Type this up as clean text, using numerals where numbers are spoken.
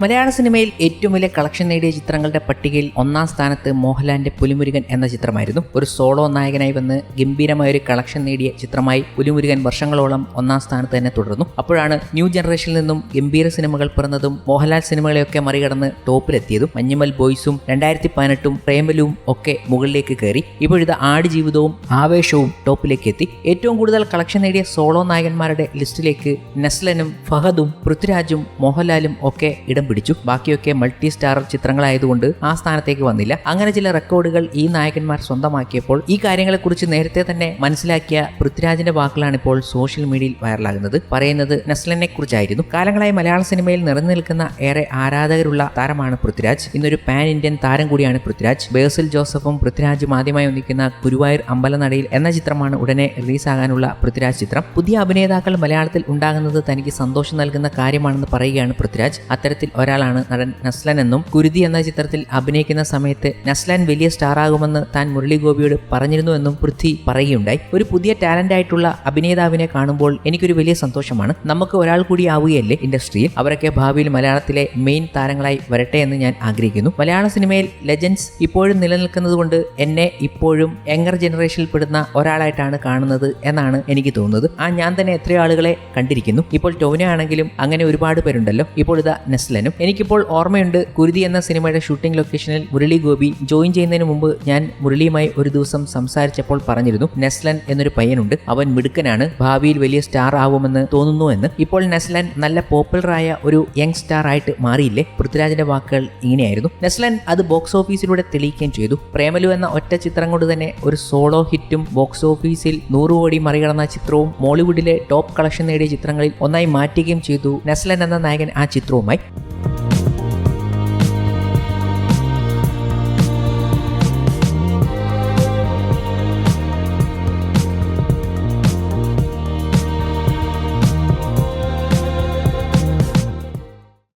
മലയാള സിനിമയിൽ ഏറ്റവും വലിയ കളക്ഷൻ നേടിയ ചിത്രങ്ങളുടെ പട്ടികയിൽ ഒന്നാം സ്ഥാനത്ത് മോഹൻലാലിന്റെ പുലിമുരുകൻ എന്ന ചിത്രമായിരുന്നു. ഒരു സോളോ നായകനായി വന്ന് ഗംഭീരമായ ഒരു കളക്ഷൻ നേടിയ ചിത്രമായി പുലിമുരുകൻ വർഷങ്ങളോളം ഒന്നാം സ്ഥാനത്ത് തന്നെ തുടർന്നു. അപ്പോഴാണ് ന്യൂ ജനറേഷനിൽ നിന്നും ഗംഭീര സിനിമകൾ പിറന്നതും മോഹൻലാൽ സിനിമകളെയൊക്കെ മറികടന്ന് ടോപ്പിലെത്തിയതും. മഞ്ഞുമൽ ബോയ്സും 2018 പ്രേമലുവും ഒക്കെ മുകളിലേക്ക് കയറി. ഇപ്പോഴിത് ആടുജീവിതവും ആവേശവും ടോപ്പിലേക്ക് എത്തി. ഏറ്റവും കൂടുതൽ കളക്ഷൻ നേടിയ സോളോ നായകന്മാരുടെ ലിസ്റ്റിലേക്ക് നസ്ലനും ഫഹദും പൃഥ്വിരാജും മോഹൻലാലും ഒക്കെ ഇടം പിടിച്ചു. ബാക്കിയൊക്കെ മൾട്ടി സ്റ്റാർ ചിത്രങ്ങളായതുകൊണ്ട് ആ സ്ഥാനത്തേക്ക് വന്നില്ല. അങ്ങനെ ചില റെക്കോർഡുകൾ ഈ നായകന്മാർ സ്വന്തമാക്കിയപ്പോൾ ഈ കാര്യങ്ങളെക്കുറിച്ച് നേരത്തെ തന്നെ മനസ്സിലാക്കിയ പൃഥ്വിരാജിന്റെ വാക്കുകളാണ് ഇപ്പോൾ സോഷ്യൽ മീഡിയയിൽ വൈറലാകുന്നത്. പറയുന്നത് നസ്ലനെ കുറിച്ചായിരുന്നു. കാലങ്ങളായി മലയാള സിനിമയിൽ നിറഞ്ഞു നിൽക്കുന്ന ഏറെ ആരാധകരുള്ള താരമാണ് പൃഥ്വിരാജ്. ഇന്നൊരു പാൻ ഇന്ത്യൻ താരം കൂടിയാണ് പൃഥ്വിരാജ്. ബേസിൽ ജോസഫും പൃഥ്വിരാജും ആദ്യമായി ഒന്നിക്കുന്ന ഗുരുവായൂർ അമ്പലനടയിൽ എന്ന ചിത്രമാണ് ഉടനെ റിലീസാകാനുള്ള പൃഥ്വിരാജ് ചിത്രം. പുതിയ അഭിനേതാക്കൾ മലയാളത്തിൽ ഉണ്ടാകുന്നത് തനിക്ക് സന്തോഷം നൽകുന്ന കാര്യമാണെന്ന് പറയുകയാണ് പൃഥ്വിരാജ്. അത്തരത്തിൽ ഒരാളാണ് നടൻ നസ്ലൻ എന്നും കുരുതി എന്ന ചിത്രത്തിൽ അഭിനയിക്കുന്ന സമയത്ത് നസ്ലൻ വലിയ സ്റ്റാർ ആകുമെന്ന് താൻ മുരളി ഗോപിയോട് പറഞ്ഞിരുന്നു എന്നും പൃഥ്വി പറയുകയുണ്ടായി. ഒരു പുതിയ ടാലന്റ് ആയിട്ടുള്ള അഭിനേതാവിനെ കാണുമ്പോൾ എനിക്കൊരു വലിയ സന്തോഷമാണ്. നമുക്ക് ഒരാൾ കൂടി ആവുകയല്ലേ ഇൻഡസ്ട്രിയിൽ. അവരൊക്കെ ഭാവിയിൽ മലയാളത്തിലെ മെയിൻ താരങ്ങളായി വരട്ടെ എന്ന് ഞാൻ ആഗ്രഹിക്കുന്നു. മലയാള സിനിമയിൽ ലെജൻഡ്സ് ഇപ്പോഴും നിലനിൽക്കുന്നത് കൊണ്ട് എന്നെ ഇപ്പോഴും യങ്ങർ ജനറേഷനിൽ പെടുന്ന ഒരാളായിട്ടാണ് കാണുന്നത് എന്നാണ് എനിക്ക് തോന്നുന്നത്. ഞാൻ തന്നെ എത്രയോ ആളുകളെ കണ്ടിരിക്കുന്നു. ഇപ്പോൾ ടോവിനോ ആണെങ്കിലും അങ്ങനെ ഒരുപാട് പേരുണ്ടല്ലോ. ഇപ്പോൾ ഇതാ നസ്ലനും. എനിക്കിപ്പോൾ ഓർമ്മയുണ്ട്, കുരുതി എന്ന സിനിമയുടെ ഷൂട്ടിംഗ് ലൊക്കേഷനിൽ മുരളി ഗോപി ജോയിൻ ചെയ്യുന്നതിന് മുമ്പ് ഞാൻ മുരളിയുമായി ഒരു ദിവസം സംസാരിച്ചപ്പോൾ പറഞ്ഞിരുന്നു, നസ്ലൻ എന്നൊരു പയ്യനുണ്ട്, അവൻ മിടുക്കനാണ്, ഭാവിയിൽ വലിയ സ്റ്റാർ ആവുമെന്ന് തോന്നുന്നു എന്ന്. ഇപ്പോൾ നസ്ലൻ നല്ല പോപ്പുലറായ ഒരു യങ് സ്റ്റാർ ആയിട്ട് മാറിയില്ലേ? പൃഥ്വിരാജിന്റെ വാക്കുകൾ ഇങ്ങനെയായിരുന്നു. നസ്ലൻ അത് ബോക്സ് ഓഫീസിലൂടെ തെളിയിക്കുകയും ചെയ്തു. പ്രേമലു എന്ന ഒറ്റ ചിത്രം കൊണ്ട് തന്നെ ഒരു സോളോ ഹിറ്റും ബോക്സ് ഓഫീസിൽ 100 കോടി മറികടന്ന ചിത്രവും മോളിവുഡിലെ ടോപ്പ് കളക്ഷൻ നേടിയ ചിത്രങ്ങളിൽ ഒന്നായി മാറ്റുകയും ചെയ്തു നസ്ലൻ എന്ന നായകൻ ആ ചിത്രവുമായി.